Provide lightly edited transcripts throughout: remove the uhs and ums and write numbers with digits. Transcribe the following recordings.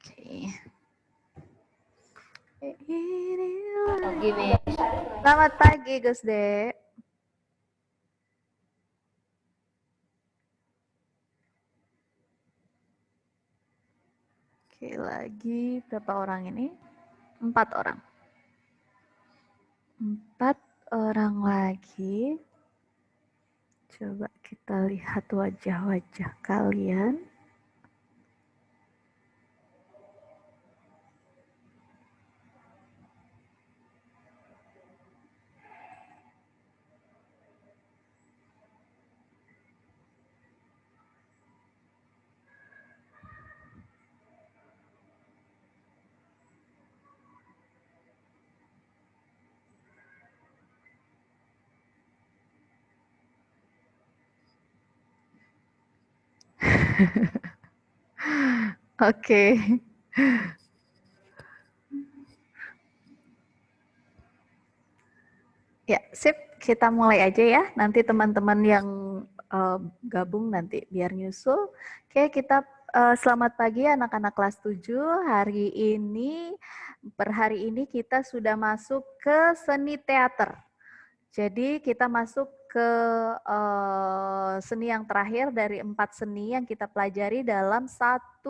Oke. Oke, Selamat pagi, Gus De. Oke, lagi berapa orang ini? 4 orang. 4 orang lagi. Coba kita lihat wajah-wajah kalian. Oke. Ya, sip. Kita mulai aja ya. Nanti teman-teman yang gabung nanti biar nyusul. Oke, kita selamat pagi anak-anak kelas 7. Per hari ini kita sudah masuk ke seni teater. Jadi kita masuk ke seni yang terakhir dari 4 seni yang kita pelajari dalam 1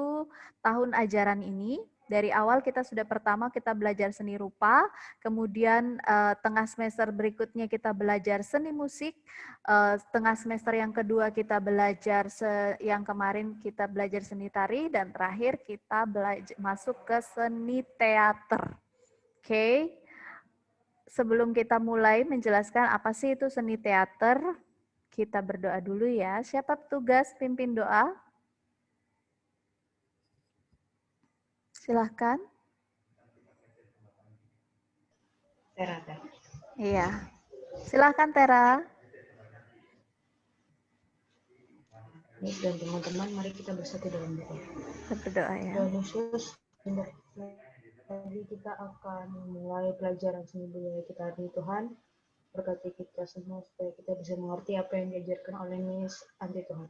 tahun ajaran ini. Dari awal kita sudah pertama kita belajar seni rupa, kemudian tengah semester berikutnya kita belajar seni musik, tengah semester yang kedua kita belajar yang kemarin kita belajar seni tari, dan terakhir kita masuk ke seni teater. Oke. Sebelum kita mulai menjelaskan apa sih itu seni teater, kita berdoa dulu ya. Siapa petugas pimpin doa? Silahkan. Tera. Iya. Silahkan Tera. Dan teman-teman, mari kita bersatu dalam doa. Kita berdoa ya. Dan khusus, tadi kita akan mulai pelajaran seni budaya kita hari Tuhan. Berkati kita semua supaya kita bisa mengerti apa yang diajarkan oleh Miss Anti Tuhan.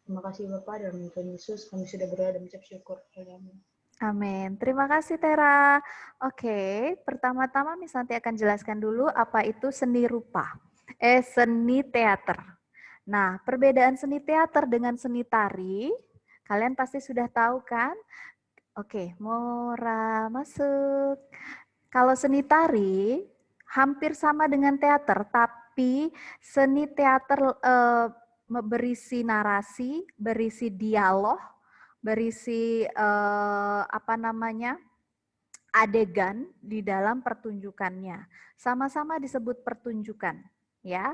Terima kasih Bapak, dan Tuhan Yesus kami sudah berdoa dan mengucap syukur. Amin. Amin. Terima kasih Tera. Oke, pertama-tama Miss Santi akan jelaskan dulu apa itu seni rupa. Seni teater. Nah, perbedaan seni teater dengan seni tari, kalian pasti sudah tahu kan? Oke, Mora masuk. Kalau seni tari hampir sama dengan teater, tapi seni teater berisi narasi, berisi dialog, berisi adegan di dalam pertunjukannya. Sama-sama disebut pertunjukan, ya.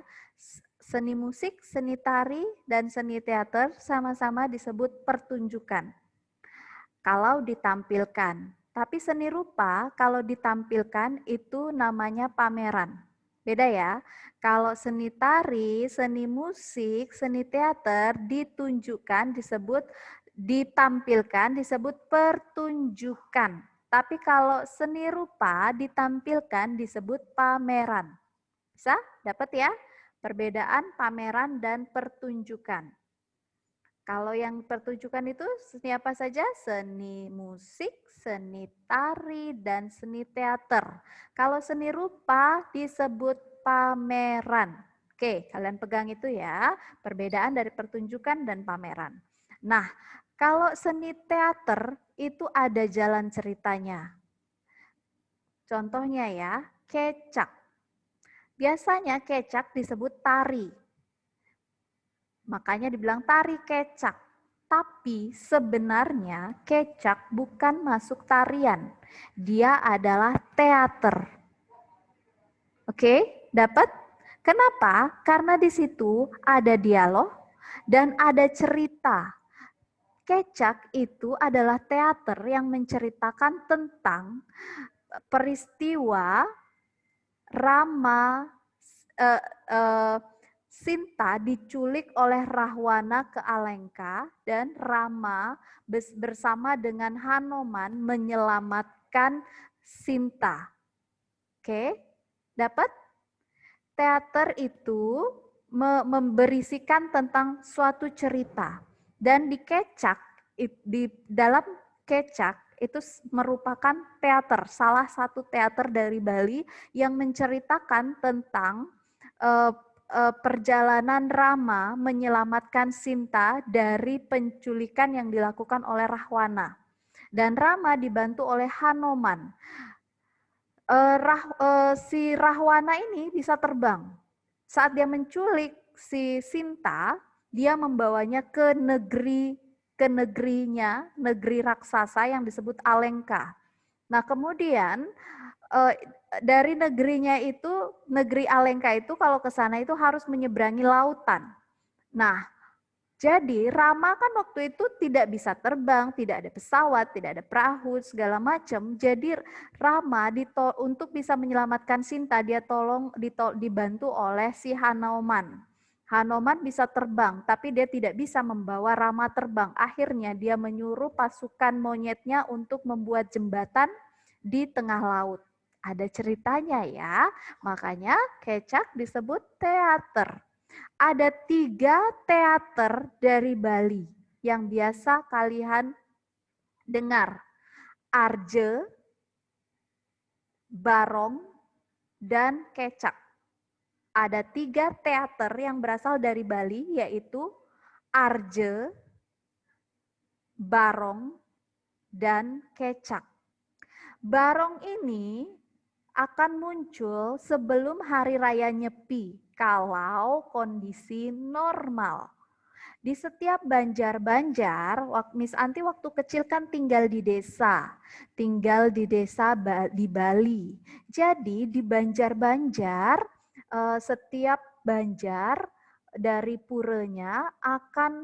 Seni musik, seni tari, dan seni teater sama-sama disebut pertunjukan kalau ditampilkan. Tapi seni rupa kalau ditampilkan itu namanya pameran. Beda ya. Kalau seni tari, seni musik, seni teater ditunjukkan, ditampilkan disebut pertunjukan. Tapi kalau seni rupa ditampilkan disebut pameran. Bisa? Dapat ya? Perbedaan pameran dan pertunjukan. Kalau yang pertunjukan itu seni apa saja? Seni musik, seni tari, dan seni teater. Kalau seni rupa disebut pameran. Oke, kalian pegang itu ya, perbedaan dari pertunjukan dan pameran. Nah, kalau seni teater itu ada jalan ceritanya. Contohnya ya, kecak. Biasanya kecak disebut tari. Makanya dibilang tari kecak. Tapi sebenarnya kecak bukan masuk tarian. Dia adalah teater. Oke, dapat? Kenapa? Karena di situ ada dialog dan ada cerita. Kecak itu adalah teater yang menceritakan tentang peristiwa Rama Sinta diculik oleh Rahwana ke Alengka dan Rama bersama dengan Hanoman menyelamatkan Sinta. Oke, dapat? Teater itu memberisikan tentang suatu cerita. Dan di dalam kecak itu merupakan teater, salah satu teater dari Bali yang menceritakan tentang perjalanan Rama menyelamatkan Sinta dari penculikan yang dilakukan oleh Rahwana. Dan Rama dibantu oleh Hanoman. Si Rahwana ini bisa terbang. Saat dia menculik si Sinta, dia membawanya ke negerinya, negeri raksasa yang disebut Alengka. Nah, kemudian dari negerinya itu, negeri Alengka itu kalau ke sana itu harus menyeberangi lautan. Nah, jadi Rama kan waktu itu tidak bisa terbang, tidak ada pesawat, tidak ada perahu, segala macam. Jadi Rama untuk bisa menyelamatkan Sinta, dia dibantu oleh si Hanoman. Hanoman bisa terbang, tapi dia tidak bisa membawa Rama terbang. Akhirnya dia menyuruh pasukan monyetnya untuk membuat jembatan di tengah laut. Ada ceritanya ya, makanya Kecak disebut teater. Ada 3 teater dari Bali yang biasa kalian dengar. Arje, Barong, dan Kecak. Ada 3 teater yang berasal dari Bali, yaitu Arje, Barong, dan Kecak. Barong ini akan muncul sebelum Hari Raya Nyepi, kalau kondisi normal. Di setiap banjar-banjar, Miss Anti waktu kecil kan tinggal di desa di Bali. Jadi di banjar-banjar, setiap banjar dari puranya akan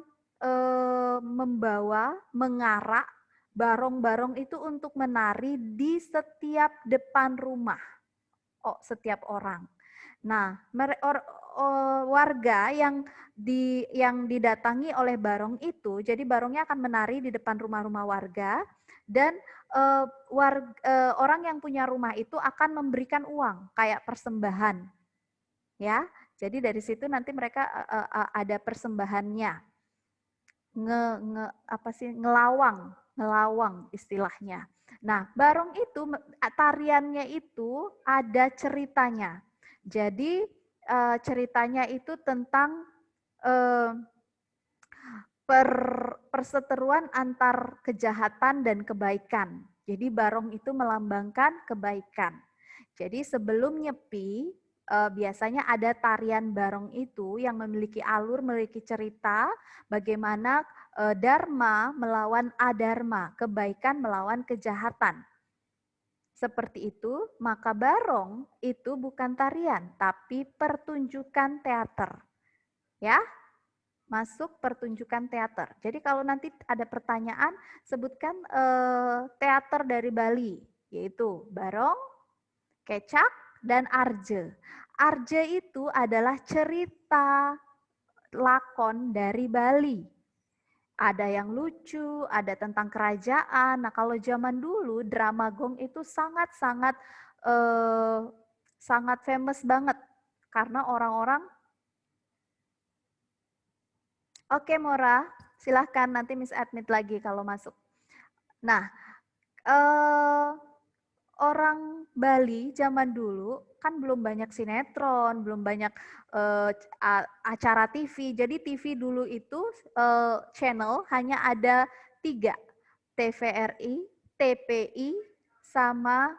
mengarak barong-barong itu untuk menari di setiap depan rumah. Setiap orang. Nah, warga yang didatangi oleh barong itu, jadi barongnya akan menari di depan rumah-rumah warga, dan orang yang punya rumah itu akan memberikan uang kayak persembahan, ya. Jadi dari situ nanti mereka ada persembahannya, ngelawang istilahnya. Nah, barong itu tariannya itu ada ceritanya. Jadi ceritanya itu tentang perseteruan antar kejahatan dan kebaikan. Jadi barong itu melambangkan kebaikan. Jadi sebelum Nyepi, biasanya ada tarian barong itu yang memiliki alur, memiliki cerita bagaimana Dharma melawan Adharma, kebaikan melawan kejahatan. Seperti itu, maka barong itu bukan tarian, tapi pertunjukan teater. Ya, masuk pertunjukan teater. Jadi kalau nanti ada pertanyaan, sebutkan teater dari Bali, yaitu barong, Kecak, dan Arje. Arje itu adalah cerita lakon dari Bali. Ada yang lucu, ada tentang kerajaan. Nah, kalau zaman dulu drama gong itu sangat-sangat sangat famous banget karena orang-orang. Oke, Mora, silahkan nanti Miss admit lagi kalau masuk. Nah, orang Bali zaman dulu kan belum banyak sinetron, belum banyak acara TV. Jadi TV dulu itu channel hanya ada 3, TVRI, TPI, sama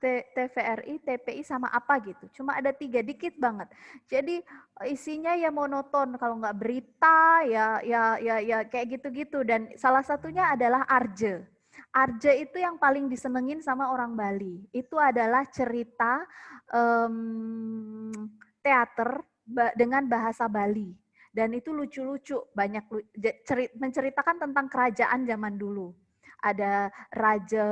TVRI, TPI sama apa gitu. Cuma ada 3, dikit banget. Jadi isinya ya monoton, kalau nggak berita ya kayak gitu-gitu. Dan salah satunya adalah Arje. Arje itu yang paling disenengin sama orang Bali. Itu adalah cerita teater dengan bahasa Bali. Dan itu lucu-lucu, banyak menceritakan tentang kerajaan zaman dulu. Ada raja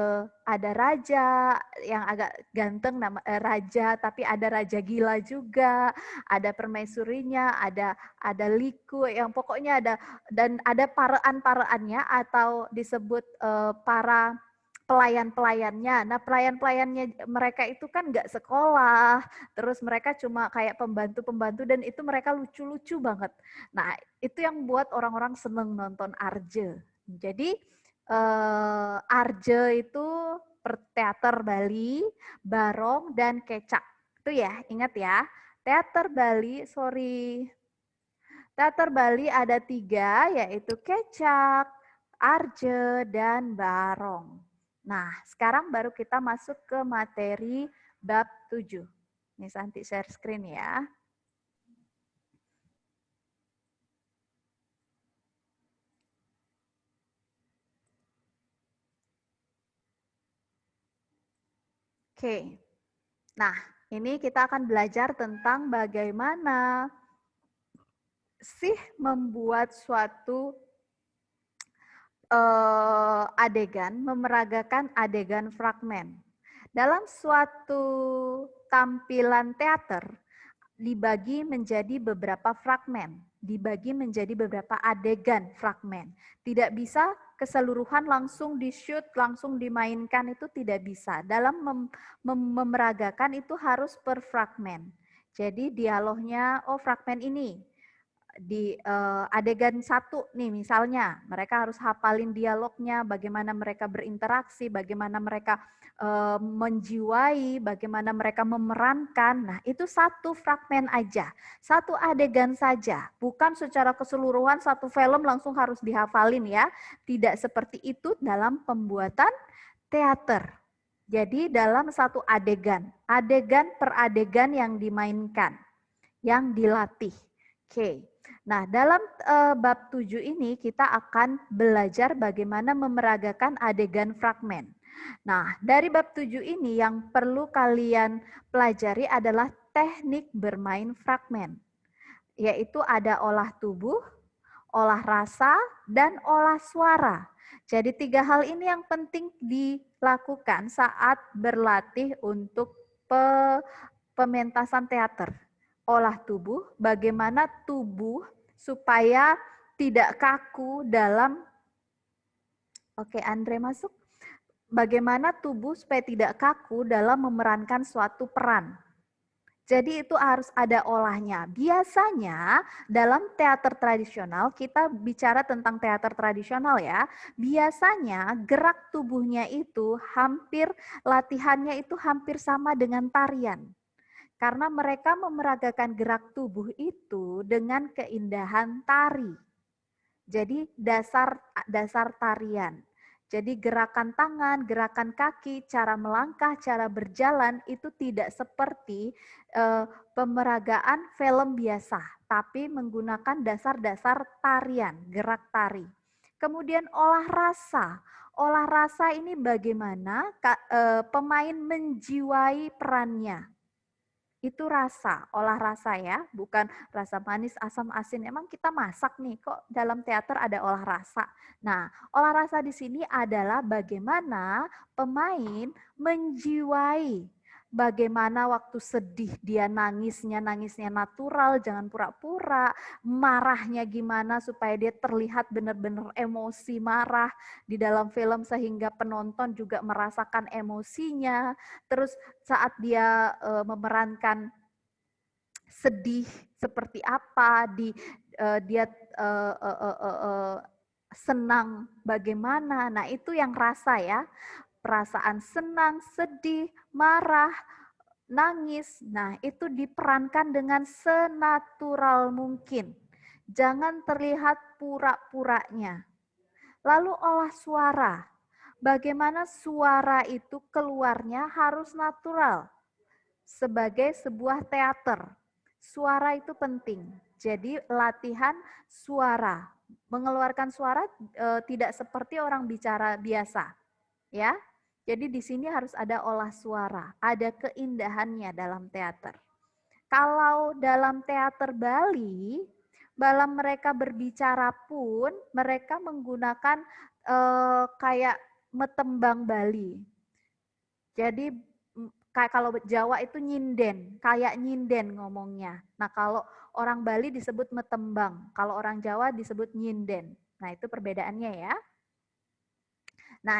yang agak ganteng raja, tapi ada raja gila juga, ada permaisurinya, ada liku, yang pokoknya ada, dan ada parean-pareannya atau disebut para pelayan-pelayannya. Nah, pelayan-pelayannya mereka itu kan nggak sekolah, terus mereka cuma kayak pembantu-pembantu dan itu mereka lucu-lucu banget. Nah, itu yang buat orang-orang seneng nonton Arje. Jadi Arje itu teater Bali, Barong, dan Kecak. Itu ya, ingat ya. Teater Bali, Teater Bali ada 3, yaitu Kecak, Arje, dan Barong. Nah, sekarang baru kita masuk ke materi bab 7. Ini Santi share screen ya. Oke. Nah, ini kita akan belajar tentang bagaimana sih membuat suatu adegan, memeragakan adegan fragmen. Dalam suatu tampilan teater, dibagi menjadi beberapa fragmen, dibagi menjadi beberapa adegan fragmen. Tidak bisa keseluruhan langsung di-shoot, langsung dimainkan, itu tidak bisa. Dalam memeragakan itu harus per fragmen. Jadi dialognya, oh fragmen ini, di adegan 1 nih misalnya, mereka harus hafalin dialognya, bagaimana mereka berinteraksi, bagaimana mereka menjiwai, bagaimana mereka memerankan. Nah, itu 1 fragmen aja, 1 adegan saja, bukan secara keseluruhan 1 film langsung harus dihafalin ya. Tidak seperti itu dalam pembuatan teater. Jadi dalam 1 adegan, adegan per adegan yang dimainkan, yang dilatih. Oke. Nah, dalam bab 7 ini kita akan belajar bagaimana memeragakan adegan fragmen. Nah, dari bab 7 ini yang perlu kalian pelajari adalah teknik bermain fragmen. Yaitu ada olah tubuh, olah rasa, dan olah suara. Jadi 3 hal ini yang penting dilakukan saat berlatih untuk pementasan teater. Olah tubuh, bagaimana tubuh supaya tidak kaku dalam, oke Andre masuk, bagaimana tubuh supaya tidak kaku dalam memerankan suatu peran. Jadi itu harus ada olahnya. Biasanya dalam teater tradisional, kita bicara tentang teater tradisional ya, biasanya gerak tubuhnya itu latihannya itu hampir sama dengan tarian. Karena mereka memeragakan gerak tubuh itu dengan keindahan tari. Jadi dasar tarian. Jadi gerakan tangan, gerakan kaki, cara melangkah, cara berjalan itu tidak seperti pemeragaan film biasa, tapi menggunakan dasar-dasar tarian, gerak tari. Kemudian olah rasa. Olah rasa ini bagaimana pemain menjiwai perannya. Itu rasa, olah rasa ya, bukan rasa manis, asam, asin. Emang kita masak nih, kok dalam teater ada olah rasa. Nah, olah rasa di sini adalah bagaimana pemain menjiwai. Bagaimana waktu sedih dia nangisnya natural, jangan pura-pura. Marahnya gimana supaya dia terlihat benar-benar emosi marah di dalam film sehingga penonton juga merasakan emosinya. Terus saat dia memerankan sedih seperti apa, dia senang bagaimana. Nah, itu yang rasa ya. Perasaan senang, sedih, marah, nangis. Nah, itu diperankan dengan senatural mungkin. Jangan terlihat pura-puranya. Lalu olah suara. Bagaimana suara itu keluarnya harus natural. Sebagai sebuah teater, suara itu penting. Jadi latihan suara. Mengeluarkan suara tidak seperti orang bicara biasa. Ya. Jadi di sini harus ada olah suara, ada keindahannya dalam teater. Kalau dalam teater Bali, dalam mereka berbicara pun mereka menggunakan kayak metembang Bali. Jadi kayak kalau Jawa itu nyinden, kayak nyinden ngomongnya. Nah, kalau orang Bali disebut metembang, kalau orang Jawa disebut nyinden. Nah, itu perbedaannya ya. Nah,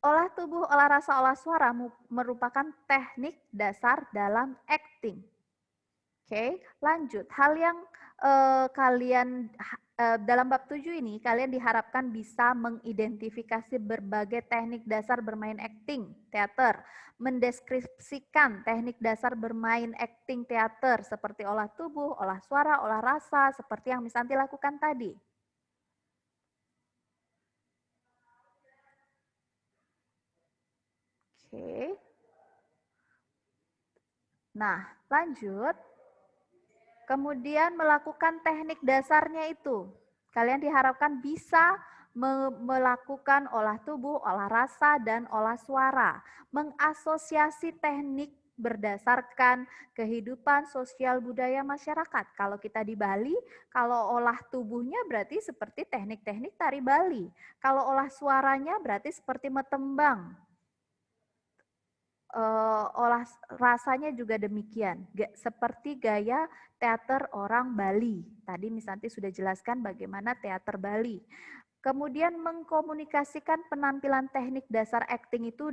Olah tubuh, olah rasa, olah suara merupakan teknik dasar dalam acting. Oke, lanjut. Hal yang kalian dalam bab 7 ini kalian diharapkan bisa mengidentifikasi berbagai teknik dasar bermain acting teater, mendeskripsikan teknik dasar bermain acting teater seperti olah tubuh, olah suara, olah rasa seperti yang Misanti lakukan tadi. Oke. Nah, lanjut. Kemudian melakukan teknik dasarnya itu. Kalian diharapkan bisa melakukan olah tubuh, olah rasa, dan olah suara. Mengasosiasi teknik berdasarkan kehidupan sosial budaya masyarakat. Kalau kita di Bali, kalau olah tubuhnya berarti seperti teknik-teknik tari Bali. Kalau olah suaranya berarti seperti metembang. Olah rasanya juga demikian, seperti gaya teater orang Bali. Tadi Misanti sudah jelaskan bagaimana teater Bali. Kemudian mengkomunikasikan penampilan teknik dasar acting itu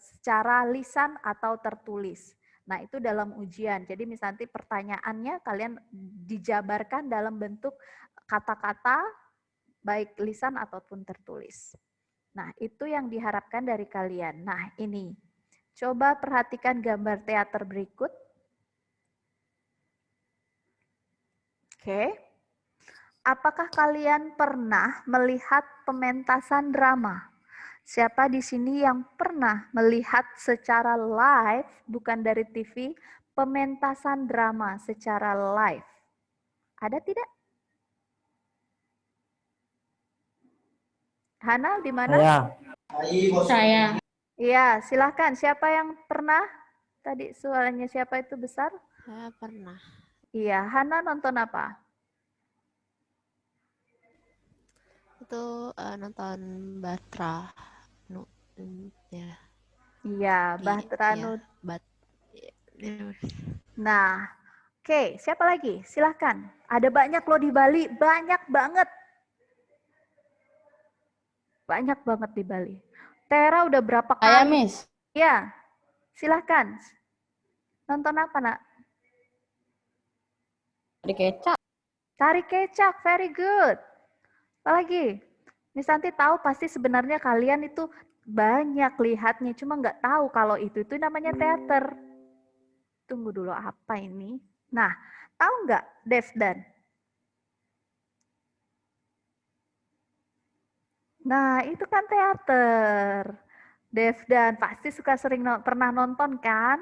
secara lisan atau tertulis. Nah, itu dalam ujian. Jadi Misanti pertanyaannya kalian dijabarkan dalam bentuk kata-kata baik lisan ataupun tertulis. Nah, itu yang diharapkan dari kalian. Nah, ini. Coba perhatikan gambar teater berikut. Oke. Apakah kalian pernah melihat pementasan drama? Siapa di sini yang pernah melihat secara live, bukan dari TV, pementasan drama secara live? Ada tidak? Hana, di mana? Saya. Iya, silahkan. Siapa yang pernah? Tadi suaranya siapa itu besar? Saya pernah. Iya, Hana nonton apa? Itu nonton Batra. Ya. Iya, Bahtera Ya, Nah, oke, siapa lagi? Silahkan. Ada banyak loh di Bali, banyak banget. Banyak banget di Bali. Tera udah berapa kali? Saya, Miss. Ya, silahkan. Nonton apa, Nak? Tari kecak. Tari kecak, very good. Apa lagi? Miss Santi tahu pasti sebenarnya kalian itu banyak lihatnya, cuma nggak tahu kalau itu namanya teater. Tunggu dulu, apa ini? Nah, tahu nggak, Devdan? Nah, itu kan teater. Devdan pasti pernah nonton kan?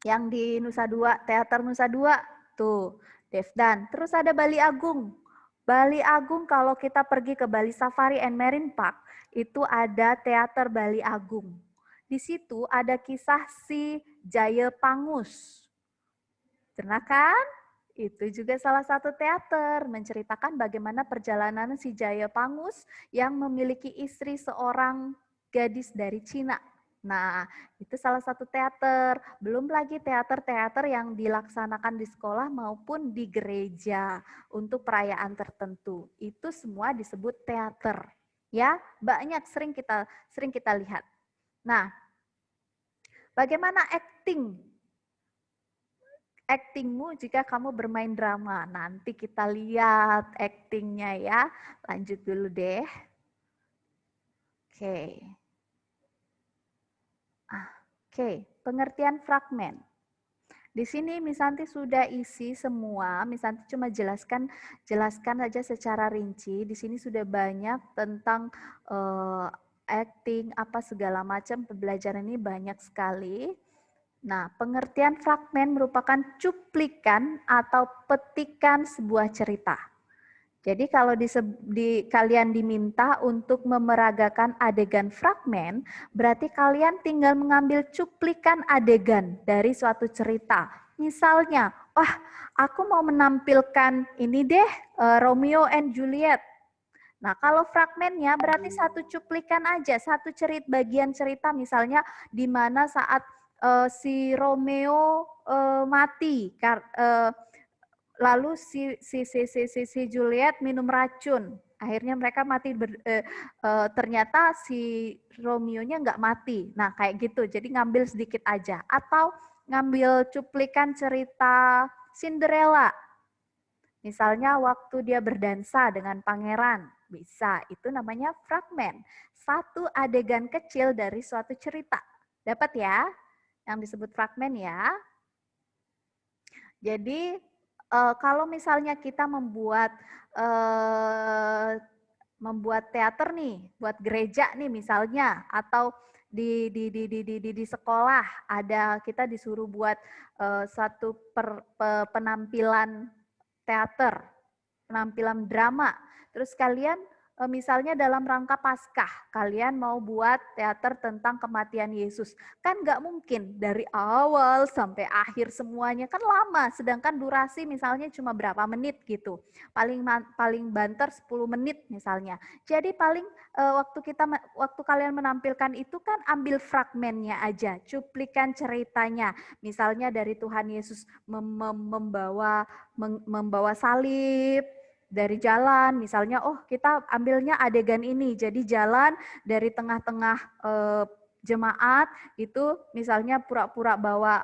Yang di Nusa Dua, teater Nusa Dua. Tuh, Devdan. Terus ada Bali Agung. Bali Agung kalau kita pergi ke Bali Safari and Marine Park, itu ada teater Bali Agung. Di situ ada kisah si Jaya Pangus. Pernah kan? Itu juga salah satu teater, menceritakan bagaimana perjalanan si Jaya Pangus yang memiliki istri seorang gadis dari Cina. Nah, itu salah satu teater. Belum lagi teater-teater yang dilaksanakan di sekolah maupun di gereja untuk perayaan tertentu. Itu semua disebut teater. Ya, banyak sering kita lihat. Nah, bagaimana actingmu jika kamu bermain drama? Nanti kita lihat actingnya ya. Lanjut dulu deh. Oke, pengertian fragmen. Di sini Misanti sudah isi semua. Misanti cuma jelaskan saja secara rinci. Di sini sudah banyak tentang acting apa segala macam, pembelajaran ini banyak sekali. Nah, pengertian fragmen merupakan cuplikan atau petikan sebuah cerita. Jadi kalau kalian diminta untuk memeragakan adegan fragmen, berarti kalian tinggal mengambil cuplikan adegan dari suatu cerita. Misalnya, wah aku mau menampilkan ini deh, Romeo and Juliet. Nah, kalau fragmennya berarti satu cuplikan aja, satu bagian cerita misalnya di mana saat si Romeo mati lalu si Juliet minum racun. Akhirnya mereka mati. Ternyata si Romeo-nya nggak mati. Nah kayak gitu. Jadi ngambil sedikit aja. Atau ngambil cuplikan cerita Cinderella. Misalnya waktu dia berdansa dengan pangeran. Bisa. Itu namanya fragmen. Satu adegan kecil dari suatu cerita. Dapat ya? Yang disebut fragmen ya. Jadi kalau misalnya kita membuat teater nih, buat gereja nih misalnya, atau di sekolah ada kita disuruh buat satu penampilan teater, penampilan drama. Terus kalian misalnya dalam rangka Paskah, kalian mau buat teater tentang kematian Yesus. Kan nggak mungkin dari awal sampai akhir semuanya, kan lama. Sedangkan durasi misalnya cuma berapa menit gitu. Paling banter 10 menit misalnya. Jadi paling waktu kalian menampilkan itu kan ambil fragmennya aja, cuplikan ceritanya. Misalnya dari Tuhan Yesus membawa salib dari jalan, misalnya kita ambilnya adegan ini, jadi jalan dari tengah-tengah jemaat itu misalnya pura-pura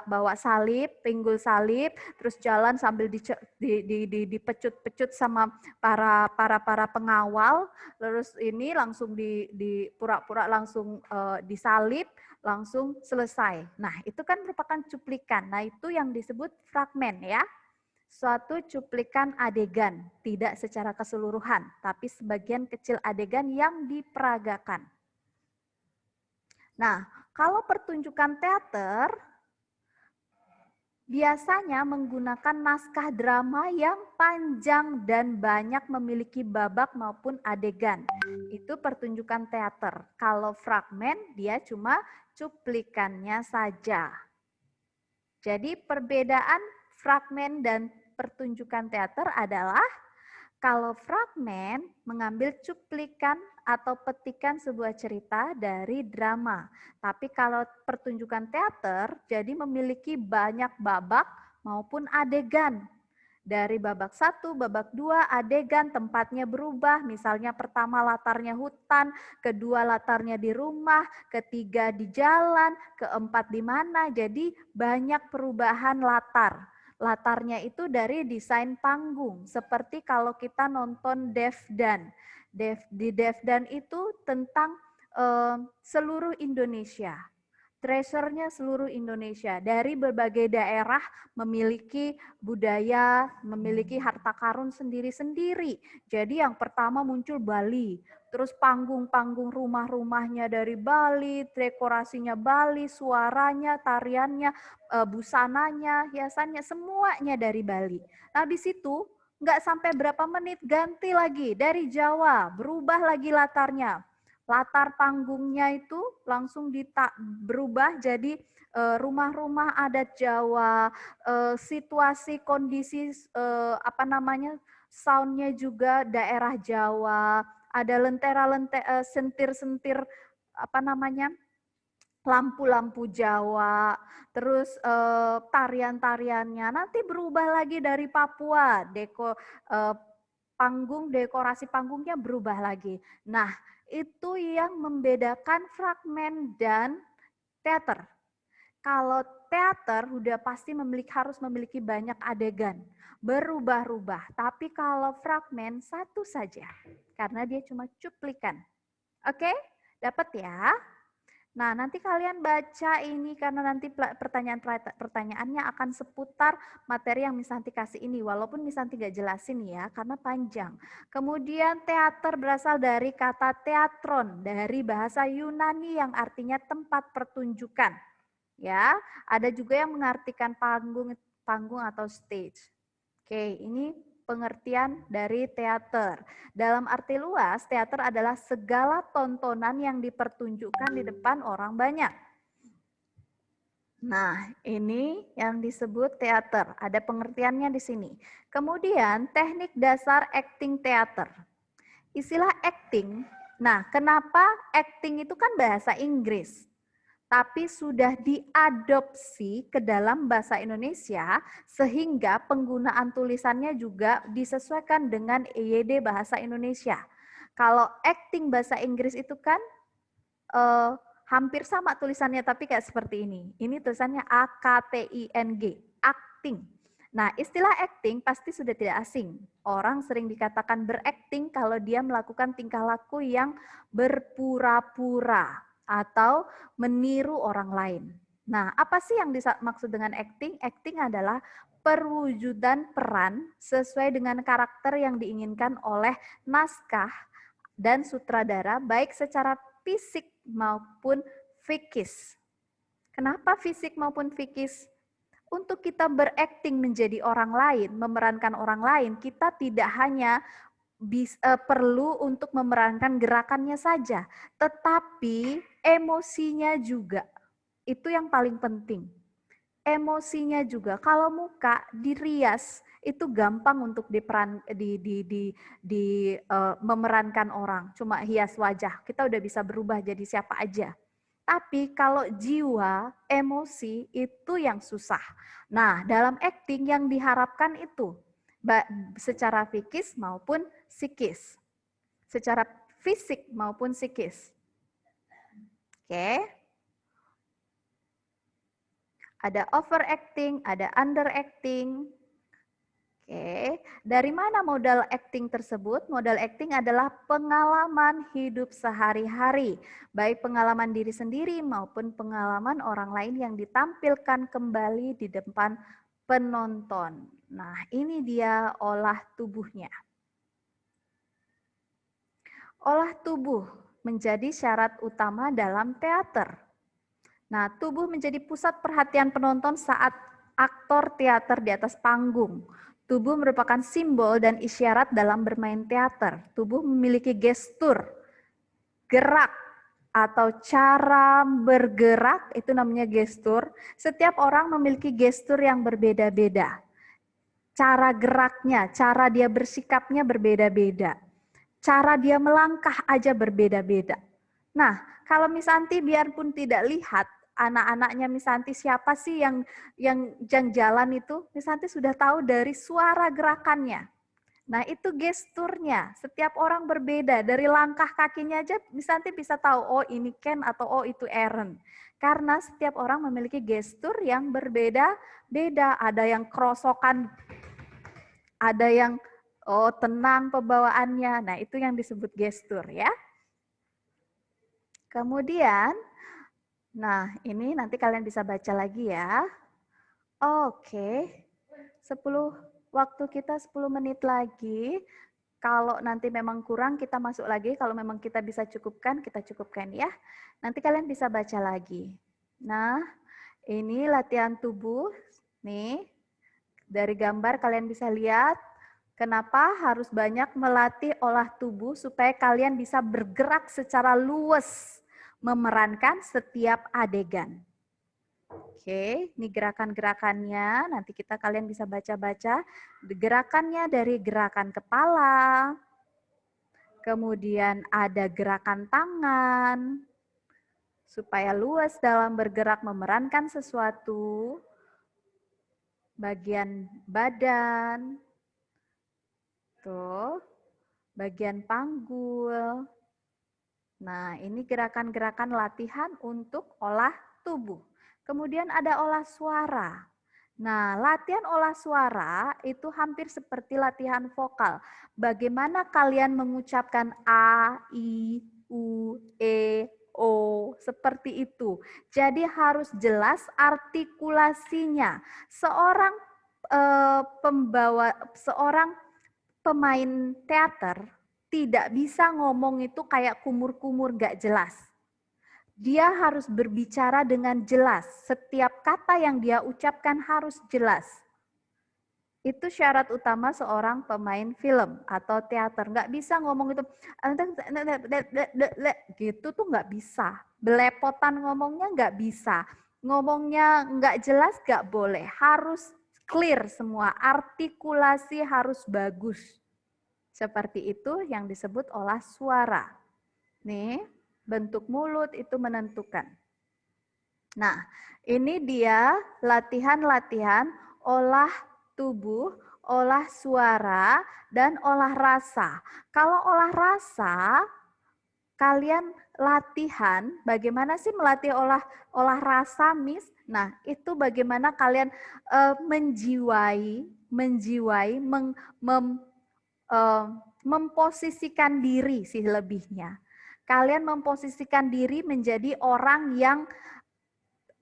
bawa salib, pinggul salib, terus jalan sambil dipecut-pecut sama para pengawal, terus ini langsung di pura-pura langsung disalib, langsung selesai. Nah itu kan merupakan cuplikan. Nah itu yang disebut fragmen ya. Suatu cuplikan adegan, tidak secara keseluruhan, tapi sebagian kecil adegan yang diperagakan. Nah, kalau pertunjukan teater, biasanya menggunakan naskah drama yang panjang dan banyak memiliki babak maupun adegan. Itu pertunjukan teater. Kalau fragmen, dia cuma cuplikannya saja. Jadi perbedaan fragmen dan pertunjukan teater adalah kalau fragmen mengambil cuplikan atau petikan sebuah cerita dari drama. Tapi kalau pertunjukan teater jadi memiliki banyak babak maupun adegan. Dari babak 1, babak 2, adegan tempatnya berubah. Misalnya pertama latarnya hutan, kedua latarnya di rumah, ketiga di jalan, keempat di mana. Jadi banyak perubahan latar. Latarnya itu dari desain panggung. Seperti kalau kita nonton Devdan. Di Devdan itu tentang seluruh Indonesia. Treasure-nya seluruh Indonesia. Dari berbagai daerah memiliki budaya, memiliki harta karun sendiri-sendiri. Jadi yang pertama muncul Bali. Terus panggung-panggung rumah-rumahnya dari Bali, dekorasinya Bali, suaranya, tariannya, busananya, hiasannya, semuanya dari Bali. Nah di situ nggak sampai berapa menit ganti lagi dari Jawa, berubah lagi latarnya. Latar panggungnya itu langsung berubah jadi rumah-rumah adat Jawa, situasi kondisi soundnya juga daerah Jawa, ada sentir-sentir lampu-lampu Jawa, terus tarian-tariannya nanti berubah lagi dari Papua, dekorasi panggungnya berubah lagi. Nah, itu yang membedakan fragmen dan teater. Kalau teater udah pasti harus memiliki banyak adegan, berubah-ubah. Tapi kalau fragmen satu saja, karena dia cuma cuplikan. Oke, dapat ya? Nah, nanti kalian baca ini karena nanti pertanyaannya akan seputar materi yang Miss Santi kasih ini. Walaupun Miss Santi gak jelasin ya, karena panjang. Kemudian teater berasal dari kata teatron, dari bahasa Yunani yang artinya tempat pertunjukan. Ya, ada juga yang mengartikan panggung atau stage. Oke, ini pengertian dari teater. Dalam arti luas, teater adalah segala tontonan yang dipertunjukkan di depan orang banyak. Nah, ini yang disebut teater. Ada pengertiannya di sini. Kemudian, teknik dasar acting teater. Istilah acting, nah kenapa acting itu kan bahasa Inggris? tapi sudah diadopsi ke dalam bahasa Indonesia sehingga penggunaan tulisannya juga disesuaikan dengan EYD bahasa Indonesia. Kalau acting bahasa Inggris itu kan hampir sama tulisannya tapi kayak seperti ini. Ini tulisannya AKTING, acting. Nah, istilah acting pasti sudah tidak asing. Orang sering dikatakan berakting kalau dia melakukan tingkah laku yang berpura-pura atau meniru orang lain. Nah, apa sih yang dimaksud dengan acting? Acting adalah perwujudan peran sesuai dengan karakter yang diinginkan oleh naskah dan sutradara, baik secara fisik maupun psikis. Kenapa fisik maupun psikis? Untuk kita berakting menjadi orang lain, memerankan orang lain, kita tidak hanya perlu untuk memerankan gerakannya saja, tetapi emosinya juga. Itu yang paling penting. Emosinya juga. Kalau muka dirias itu gampang untuk memerankan orang. Cuma hias wajah, kita udah bisa berubah jadi siapa aja. Tapi kalau jiwa, emosi itu yang susah. Nah, dalam acting yang diharapkan itu secara fikis maupun psikis. Secara fisik maupun psikis. Oke. Ada overacting, ada underacting. Oke, dari mana modal acting tersebut? Modal acting adalah pengalaman hidup sehari-hari, baik pengalaman diri sendiri maupun pengalaman orang lain yang ditampilkan kembali di depan penonton. Nah, ini dia olah tubuhnya. Olah tubuh menjadi syarat utama dalam teater. Nah, tubuh menjadi pusat perhatian penonton saat aktor teater di atas panggung. Tubuh merupakan simbol dan isyarat dalam bermain teater. Tubuh memiliki gestur, gerak, atau cara bergerak, itu namanya gestur. Setiap orang memiliki gestur yang berbeda-beda. Cara geraknya, cara dia bersikapnya berbeda-beda. Cara dia melangkah aja berbeda-beda. Nah, kalau Miss Santi biarpun tidak lihat, anak-anaknya Miss Santi siapa sih yang jalan itu, Miss Santi sudah tahu dari suara gerakannya. Nah, itu gesturnya. Setiap orang berbeda. Dari langkah kakinya aja Miss Santi bisa tahu, oh ini Ken atau oh itu Aaron. Karena setiap orang memiliki gestur yang berbeda-beda. Ada yang kerosokan, ada yang tenang pembawaannya. Nah, itu yang disebut gestur ya. Kemudian, nah ini nanti kalian bisa baca lagi ya. Oke, waktu kita 10 menit lagi. Kalau nanti memang kurang kita masuk lagi, kalau memang kita bisa cukupkan, kita cukupkan ya. Nanti kalian bisa baca lagi. Nah, ini latihan tubuh. Nih, dari gambar kalian bisa lihat kenapa harus banyak melatih olah tubuh supaya kalian bisa bergerak secara luwes, memerankan setiap adegan. Oke, ini gerakan-gerakannya. Nanti kalian bisa baca-baca. Gerakannya dari gerakan kepala, kemudian ada gerakan tangan, supaya luas dalam bergerak memerankan sesuatu, bagian badan, tuh, bagian panggul. Nah, ini gerakan-gerakan latihan untuk olah tubuh. Kemudian ada olah suara. Nah, latihan olah suara itu hampir seperti latihan vokal. Bagaimana kalian mengucapkan A, I, U, E, O, seperti itu. Jadi harus jelas artikulasinya. Seorang pemain teater tidak bisa ngomong itu kayak kumur-kumur gak jelas. Dia harus berbicara dengan jelas. Setiap kata yang dia ucapkan harus jelas. Itu syarat utama seorang pemain film atau teater. Nggak bisa ngomong itu, gitu tuh nggak bisa. Belepotan ngomongnya nggak bisa. Ngomongnya nggak jelas nggak boleh. Harus clear semua. Artikulasi harus bagus. Seperti itu yang disebut olah suara. Nih, bentuk mulut itu menentukan. Nah, ini dia latihan-latihan olah tubuh, olah suara, dan olah rasa. Kalau olah rasa, kalian latihan, bagaimana sih melatih olah rasa, Miss? Nah, itu bagaimana kalian memposisikan diri sih lebihnya. Kalian memposisikan diri menjadi orang yang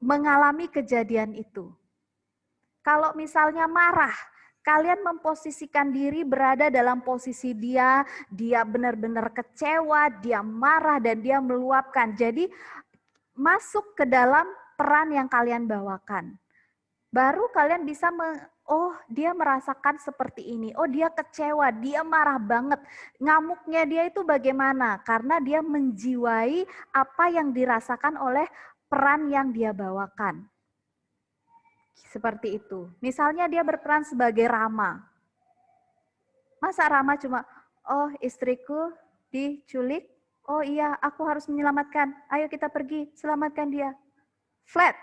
mengalami kejadian itu. Kalau misalnya marah, kalian memposisikan diri berada dalam posisi dia benar-benar kecewa, dia marah dan dia meluapkan. Jadi masuk ke dalam peran yang kalian bawakan. Baru kalian bisa oh dia merasakan seperti ini, oh dia kecewa, dia marah banget. Ngamuknya dia itu bagaimana? Karena dia menjiwai apa yang dirasakan oleh peran yang dia bawakan. Seperti itu. Misalnya dia berperan sebagai Rama. Masa Rama cuma, oh istriku diculik, oh iya aku harus menyelamatkan, ayo kita pergi, selamatkan dia. Flat.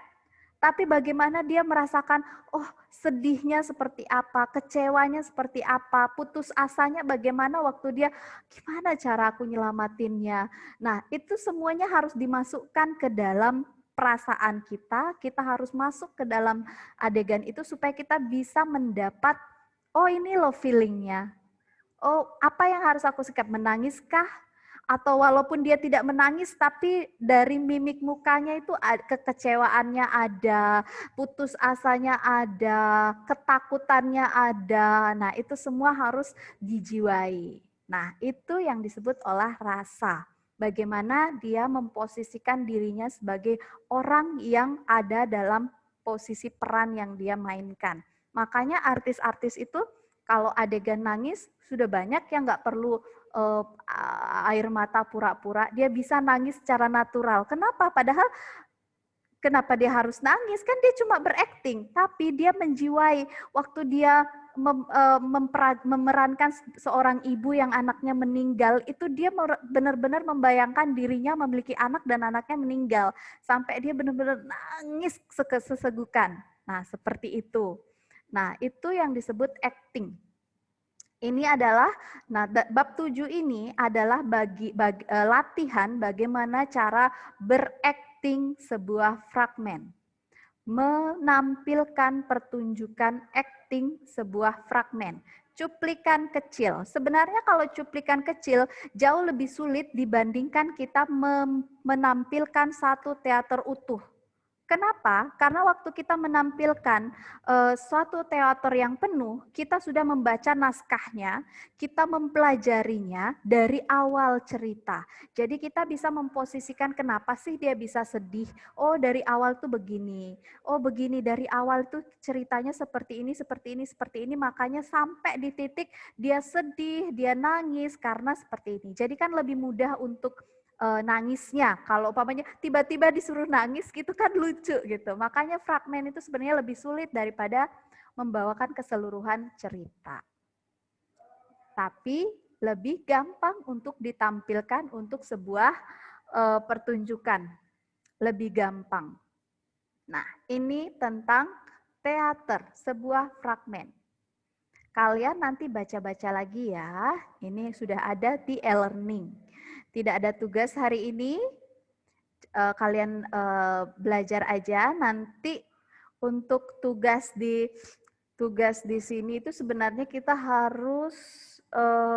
Tapi bagaimana dia merasakan, oh sedihnya seperti apa, kecewanya seperti apa, putus asanya bagaimana waktu dia, gimana cara aku nyelamatinnya. Nah itu semuanya harus dimasukkan ke dalam perasaan kita, kita harus masuk ke dalam adegan itu supaya kita bisa mendapat, oh ini loh feelingnya. Oh apa yang harus aku sikap, menangiskah? Atau walaupun dia tidak menangis, tapi dari mimik mukanya itu kekecewaannya ada, putus asanya ada, ketakutannya ada. Nah itu semua harus dijiwai. Nah itu yang disebut olah rasa. Bagaimana dia memposisikan dirinya sebagai orang yang ada dalam posisi peran yang dia mainkan. Makanya artis-artis itu kalau adegan nangis sudah banyak yang nggak perlu air mata pura-pura, dia bisa nangis secara natural. Kenapa? Padahal kenapa dia harus nangis? Kan dia cuma berakting, tapi dia menjiwai waktu dia memerankan seorang ibu yang anaknya meninggal, itu dia benar-benar membayangkan dirinya memiliki anak dan anaknya meninggal. Sampai dia benar-benar nangis sesegukan. Nah, seperti itu. Nah, itu yang disebut acting. Ini adalah, nah bab 7 ini adalah latihan bagaimana cara berakting sebuah fragmen. Menampilkan pertunjukan acting sebuah fragmen. Cuplikan kecil. Sebenarnya kalau cuplikan kecil jauh lebih sulit dibandingkan kita menampilkan satu teater utuh. Kenapa? Karena waktu kita menampilkan suatu teater yang penuh, kita sudah membaca naskahnya, kita mempelajarinya dari awal cerita. Jadi kita bisa memposisikan kenapa sih dia bisa sedih. Oh dari awal tuh begini. Oh begini dari awal tuh ceritanya seperti ini, seperti ini, seperti ini. Makanya sampai di titik dia sedih, dia nangis karena seperti ini. Jadi kan lebih mudah untuk nangisnya. Kalau umpamanya tiba-tiba disuruh nangis gitu kan lucu gitu. Makanya fragmen itu sebenarnya lebih sulit daripada membawakan keseluruhan cerita. Tapi lebih gampang untuk ditampilkan untuk sebuah pertunjukan. Lebih gampang. Nah, ini tentang teater, sebuah fragmen. Kalian nanti baca-baca lagi ya. Ini sudah ada di e-learning. Tidak ada tugas hari ini, kalian belajar aja. Nanti untuk tugas di sini itu sebenarnya kita harus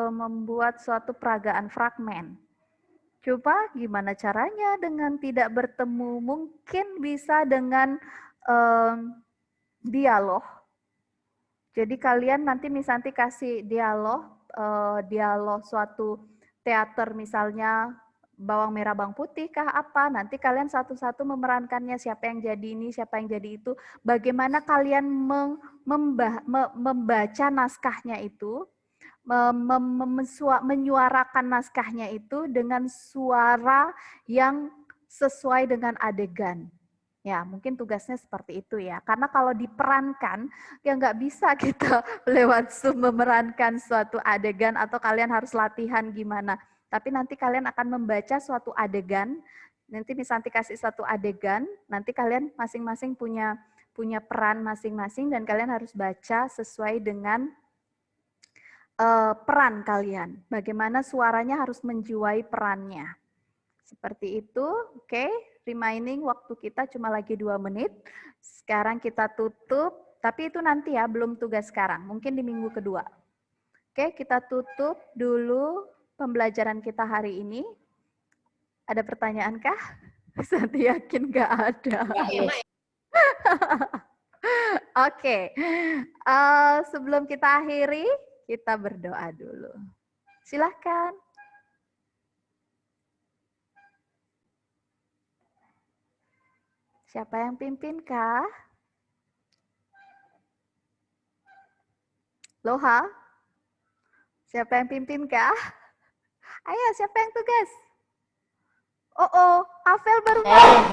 membuat suatu peragaan fragmen. Coba gimana caranya dengan tidak bertemu? Mungkin bisa dengan dialog. Jadi kalian nanti misalnya kasih dialog suatu teater misalnya bawang merah bawang putih kah apa, nanti kalian satu-satu memerankannya, siapa yang jadi ini, siapa yang jadi itu, bagaimana kalian membaca naskahnya itu, menyuarakan naskahnya itu dengan suara yang sesuai dengan adegan. Ya, mungkin tugasnya seperti itu ya. Karena kalau diperankan, ya nggak bisa kita lewat Zoom memerankan suatu adegan atau kalian harus latihan gimana. Tapi nanti kalian akan membaca suatu adegan, Nanti Miss Santi kasih satu adegan, nanti kalian masing-masing punya peran masing-masing dan kalian harus baca sesuai dengan peran kalian. Bagaimana suaranya harus menjiwai perannya. Seperti itu, oke. Remaining waktu kita cuma lagi 2 menit. Sekarang kita tutup, tapi itu nanti ya, belum tugas sekarang. Mungkin di minggu kedua. Oke, kita tutup dulu pembelajaran kita hari ini. Ada pertanyaan kah? Santi yakin nggak ada. Oke, sebelum kita akhiri, kita berdoa dulu. Silahkan. Siapa yang pimpin kah? Loha? Siapa yang pimpin kah? Ayo, siapa yang tugas? Oh, Afel baru masuk.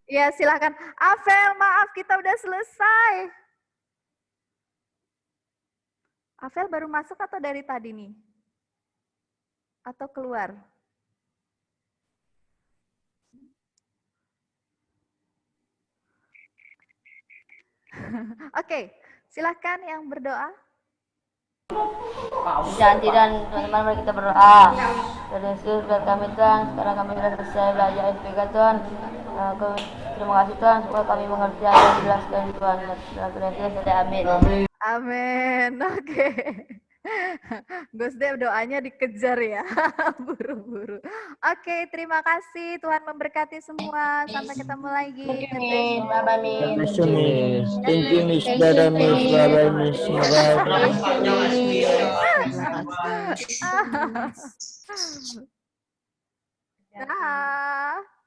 Ya, silakan. Afel, maaf kita udah selesai. Afel baru masuk atau dari tadi nih? Atau keluar? Oke, silahkan yang berdoa. Santi dan teman-teman mari kita berdoa. Dari Yesus biar kami Tuhan, sekarang kami sudah selesai belajar SPK Tuhan. Terima kasih Tuhan, semoga kami mengerti apa yang dijelaskan Tuhan. Dalam Tuhan Yesus, amin. Amin. Oke. Gus Dev doanya dikejar ya, buru-buru. Oke, terima kasih. Tuhan memberkati semua. Sampai ketemu lagi. Bye-bye, Miss. Thank you, Miss. Dadah, Miss. Bye-bye, Miss. Dah.